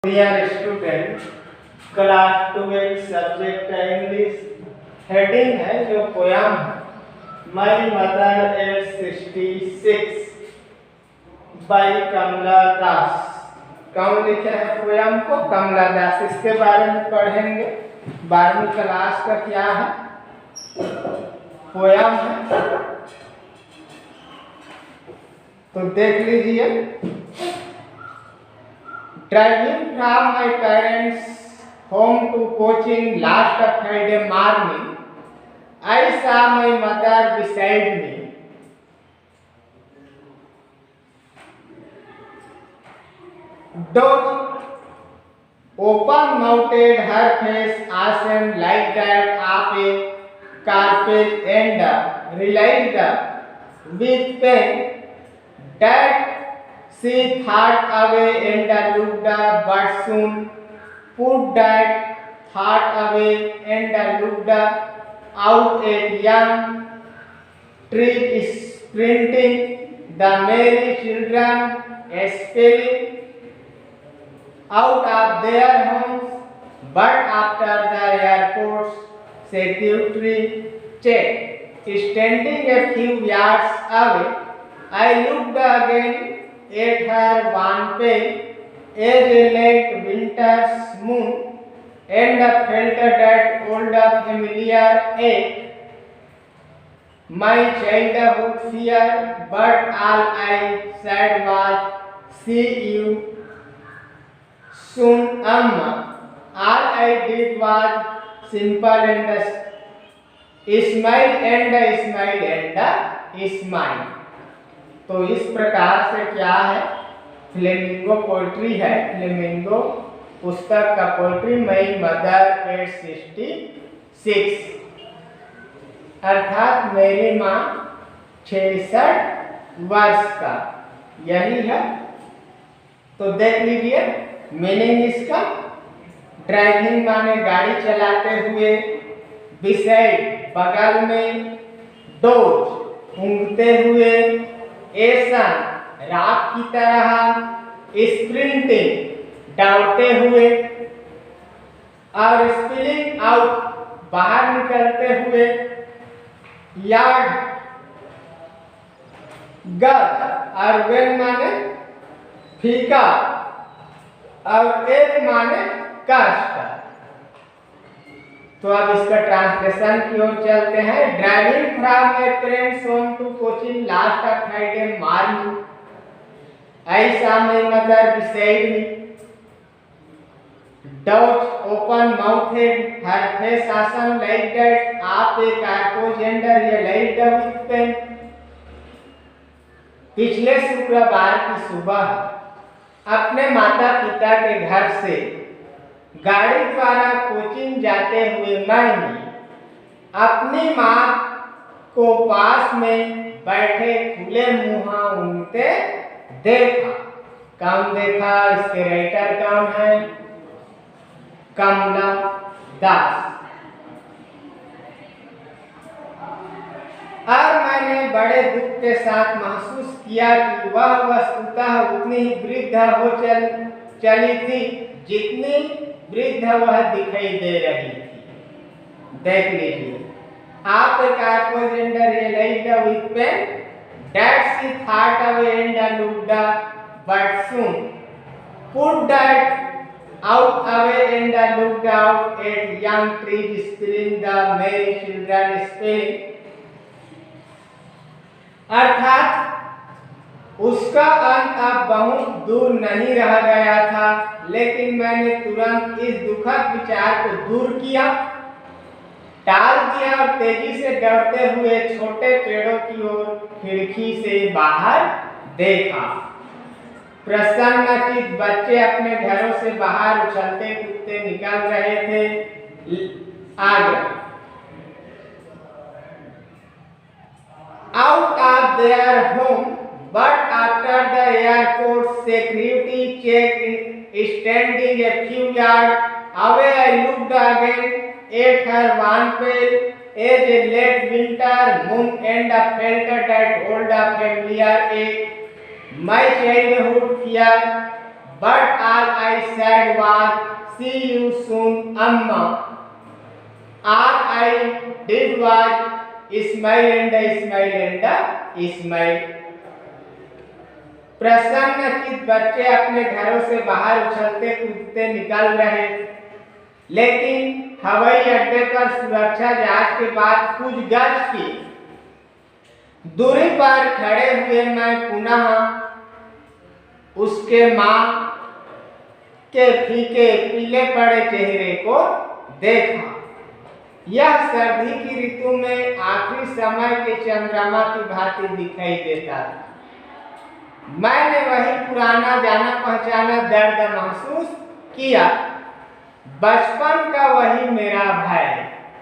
Dear student, class 12 subject है English. Heading है जो पोयम है माई मदर एज 66 बाई कमला दास। कौन लिखे है पोयम को? कमला दास। इसके बारे में पढ़ेंगे। 12वीं क्लास का क्या है? पोयम है, तो देख लीजिए। Driving from my parents' home to coaching last Friday morning, I saw my mother beside me. Though open-mouthed, her face ashen like that of a carpet, and realized with pain that she thought away and looked up, but soon put that thought away and looked out at young trees sprinting, the merry children spelling out of their homes. But after the airport's security check, standing a few yards away, I looked again at her wan face as a late winter's moon, and felt that old familiar ache, my childhood fear. But all I said was, "See you soon, Amma." All I did was simple and smile and smile. तो इस प्रकार से क्या है? Flamingo poetry है। Flamingo पुस्तक का poetry my mother as 66, अर्थात मेरी माँ 66 वर्ष का, यही है। तो देख लीजिए मीनिंग इसका। ड्राइविंग माने गाड़ी चलाते हुए, बिसाइड बगल में, डोज ऊँघते हुए, ऐसा रात की तरह, स्प्रिंटिंग दौड़ते हुए, और स्पिलिंग आउट बाहर निकलते हुए, यार्ड गद और वेन माने फीका और एक माने कास्ट। तो अब इसका ट्रांसलेशन की ओर चलते हैं। Driving from my parents home to coaching last Friday morning, I saw my mother beside me, doze open mouthed, her face ashen like that of a carpet and realized with pain। पिछले शुक्रवार की सुबह अपने माता पिता के घर से गाड़ी द्वारा कोचिंग जाते हुए मैंने अपनी माँ को पास में बैठे खुले मुँह ऊँघते देखा। कौन देखा? इसके राइटर कौन है? कमला दास। और मैंने बड़े दुख के साथ महसूस किया कि वह वस्तुतः उतनी ही वृद्ध हो चली थी जितनी वृद्ध वह दिखाई दे रही थी। देख लीजिए। आप कार्पोज and realized with pain that she thought away and looked but soon put that out away and looked out at young trees spilling, the merry children spelling। अर्थात उसका अंत अब बहुत दूर नहीं रह गया था, लेकिन मैंने तुरंत इस दुखद विचार को दूर किया, टाल दिया और तेजी से डरते हुए छोटे पेड़ों की ओर खिड़की से बाहर देखा। प्रसन्नचित्त बच्चे अपने घरों से बाहर उछलते कूदते निकल रहे थे। आगे, out of their home, but after the airport security check, standing a few yards away, I looked again at her wan face as a late winter moon, and felt that old familiar ache, my childhood fear। but all I said was, see you soon, Amma. All I did was smile and smile. प्रसन्नचित्त बच्चे अपने घरों से बाहर उछलते कूदते निकल रहे, लेकिन हवाई अड्डे पर सुरक्षा जांच के बाद कुछ गज की दूरी पर खड़े हुए मैं पुनः उसके मां के फीके पीले पड़े चेहरे को देखा। यह सर्दी की ऋतु में आखिरी समय के चंद्रमा की भांति दिखाई देता था। मैंने वही पुराना जाना पहचाना दर्द महसूस किया। बचपन का वही मेरा भय।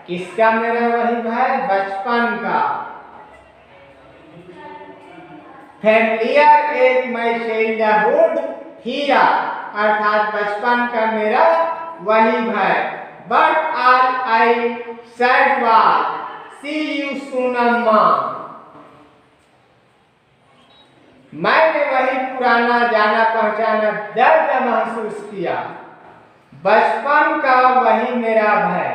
किसका मेरा वही भय? बचपन का। Familiar as my childhood here, अर्थात बचपन का मेरा वही भय। But all I said was, see you soon Amma. मैंने वही पुराना जाना पहचाना दर्द महसूस किया। बचपन का वही मेरा भय,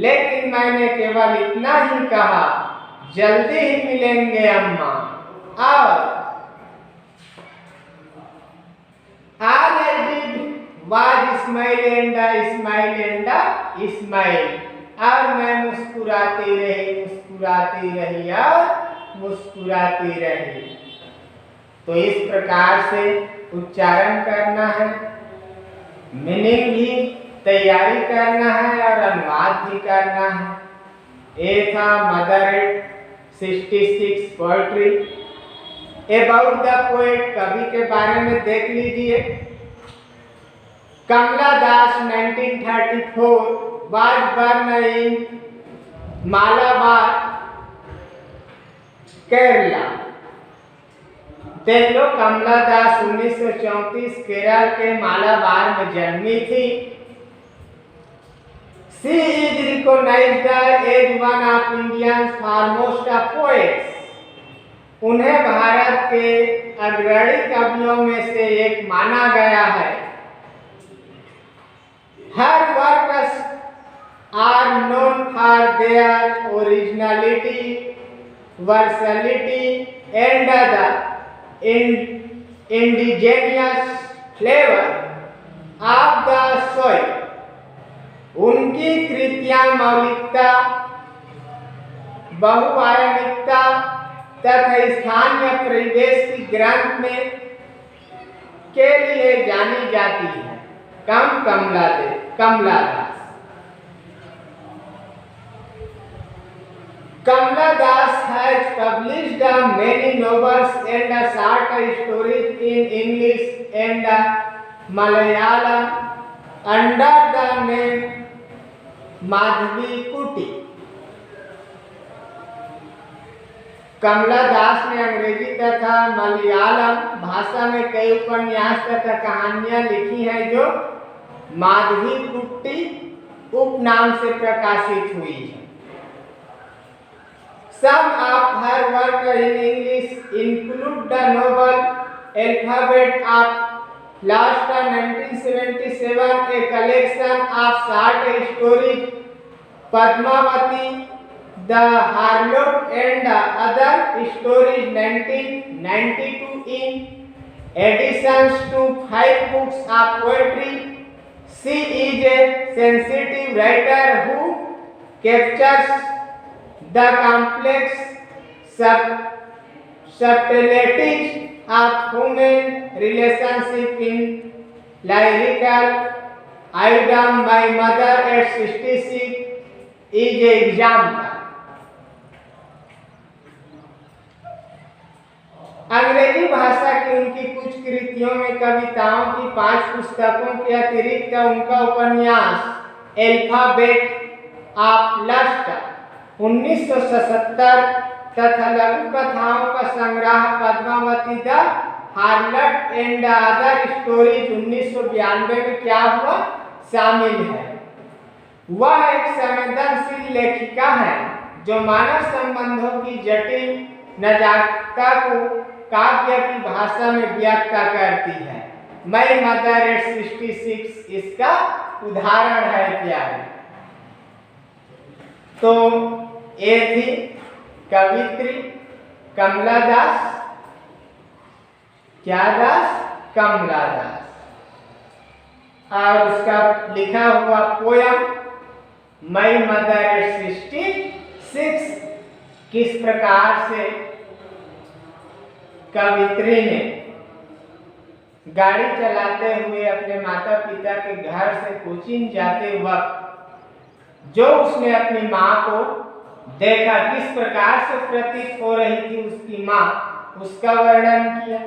लेकिन मैंने केवल इतना ही कहा, जल्दी ही मिलेंगे अम्मा। और all I did was smile and smile। और मैं मुस्कुराती रही। तो इस प्रकार से उच्चारण करना है, मीनिंग भी तैयारी करना है और अनुवाद भी करना है। ये था mother 66 poetry about the poet. कवि के बारे में देख लीजिए। कमला दास 1934 was born in Malabar, Kerala. देख लो, कमला दास 1934 केरल के मालाबार में जन्मी थी। She is recognized as one of India's foremost poets। उन्हें भारत के अग्रणी कवियों में से एक माना गया है। Her works are known for their originality, versatility, and the indigenous flavor of the soil। उनकी कृतियां मौलिकता, बहुआयामिकता तथा स्थानीय परिवेश की ग्रंथ में के लिए जानी जाती है। कमला दास। Kamla Das has published many novels and short stories in English and Malayalam under the name Madhavikutty. कमला दास ने अंग्रेजी तथा मलयालम भाषा में कई उपन्यास तथा कहानियां लिखी हैं जो माधवीकुट्टी उपनाम से प्रकाशित हुई है। Some of her work in English include the novel Alphabet of Last 1977, a collection of short stories, Padmavati, The Harlot and Other Stories 1992 in addition to 5 books of poetry. She is a sensitive writer who captures the complex subtleties of human relationship in lyrical idiom. My mother at 66 is an example। अंग्रेजी भाषा की उनकी कुछ कृतियों में कविताओं की 5 पुस्तकों के अतिरिक्त उनका उपन्यास अल्फाबेट ऑफ लस्ट 1977 तथा लघु कथाओं का संग्रह Padmavati the हार्लट and other stories 1992 में क्या हुआ शामिल है। वह एक संवेदनशील लेखिका है जो मानव संबंधों की जटिल नजाकता को काव्य की भाषा में व्यक्त करती है। माई मदर एट 66 इसका उदाहरण है प्यारे। तो ये थी कवित्री कमला दास, क्या दास? कमला दास। और उसका लिखा हुआ पोयम माई मदर एट 66 किस प्रकार से कवित्री ने गाड़ी चलाते हुए अपने माता पिता के घर से कोचिंग जाते वक्त जो उसने अपनी माँ को देखा, किस प्रकार से प्रतीत हो रही थी उसकी माँ, उसका वर्णन किया।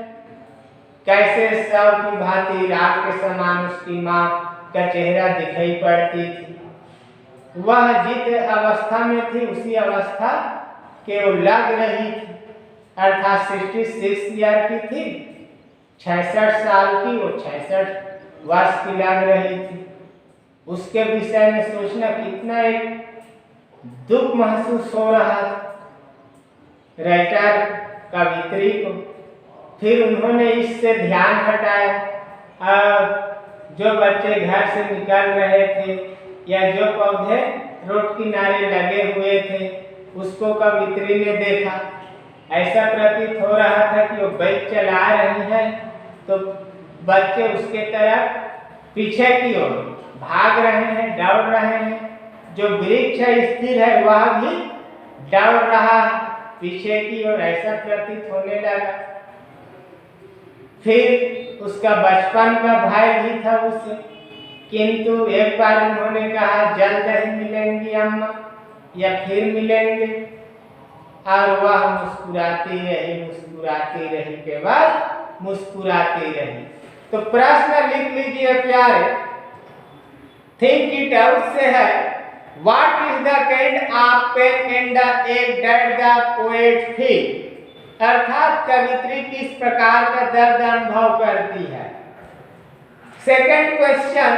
कैसे शव की भांति रात के समान उसकी माँ का चेहरा दिखाई पड़ती थी। वह जिस अवस्था में थी उसी अवस्था के वो लग रही थी, अर्थात 66 ईयर की थी, 66 साल की, वो 66 वर्ष की लग रही थी। उसके विषय में सोचना कितना एक दुख महसूस हो रहा था राइटर कवित्री को। फिर उन्होंने इससे ध्यान हटाया। जो बच्चे घर से निकल रहे थे या जो पौधे रोड किनारे लगे हुए थे उसको कवित्री ने देखा। ऐसा प्रतीत हो रहा था कि वो बाइक चला रही है तो बच्चे उसके तरफ पीछे की ओर भाग रहे हैं, दौड़ रहे हैं। जो वृक्ष स्थिर है वह भी दौड़ रहा है पीछे की ओर, ऐसा प्रतीत होने लगा। फिर उसका बचपन का भाई भी था उसे, किंतु एक बार उन्होंने कहा जल्द ही मिलेंगी अम्मा या फिर मिलेंगे, और वह मुस्कुराती रही केवल मुस्कुराती रही। तो प्रश्न लिख लीजिए प्यारे, थिंक इट आउट से है what is the kind of pain and the ache that the poet feel, अर्थात कवित्री किस प्रकार का दर्द अनुभव करती है। Second question,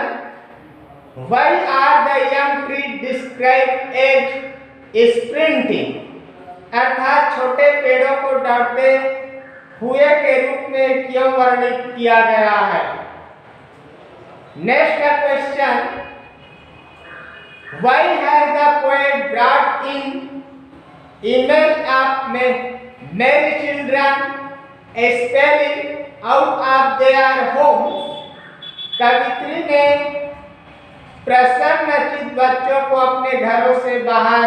why are the young tree describe as sprinting, अर्थात छोटे पेड़ों को दौड़ते हुए के रूप में क्यों वर्णित किया गया है। Next question, why has the poet brought in image of Mary children spelling out of their homes, कवित्री ने प्रसन्नचित्त बच्चों को अपने घरों से बाहर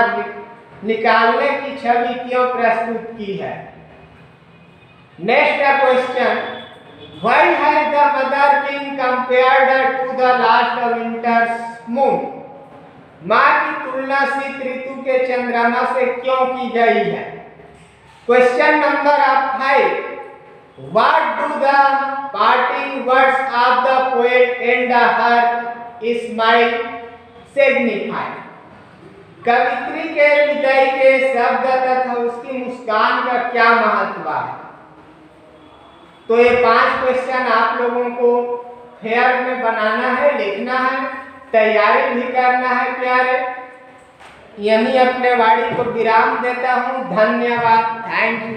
निकालने की छवि क्यों प्रस्तुत की है। Next question, why has the mother been compared to the last winter's moon, माँ की तुलना शीत ऋतु के चंद्रमा से क्यों की गई है। Question number 5, what do the parting words of the poet and her smile signify, कवित्री के विदाई के शब्द तथा उसकी मुस्कान का क्या महत्व है। तो ये 5 क्वेश्चन आप लोगों को फेयर में बनाना है, लिखना है, तैयारी भी करना है प्यारे। यहीं अपने वाणी को विराम देता हूँ। धन्यवाद, थैंक यू।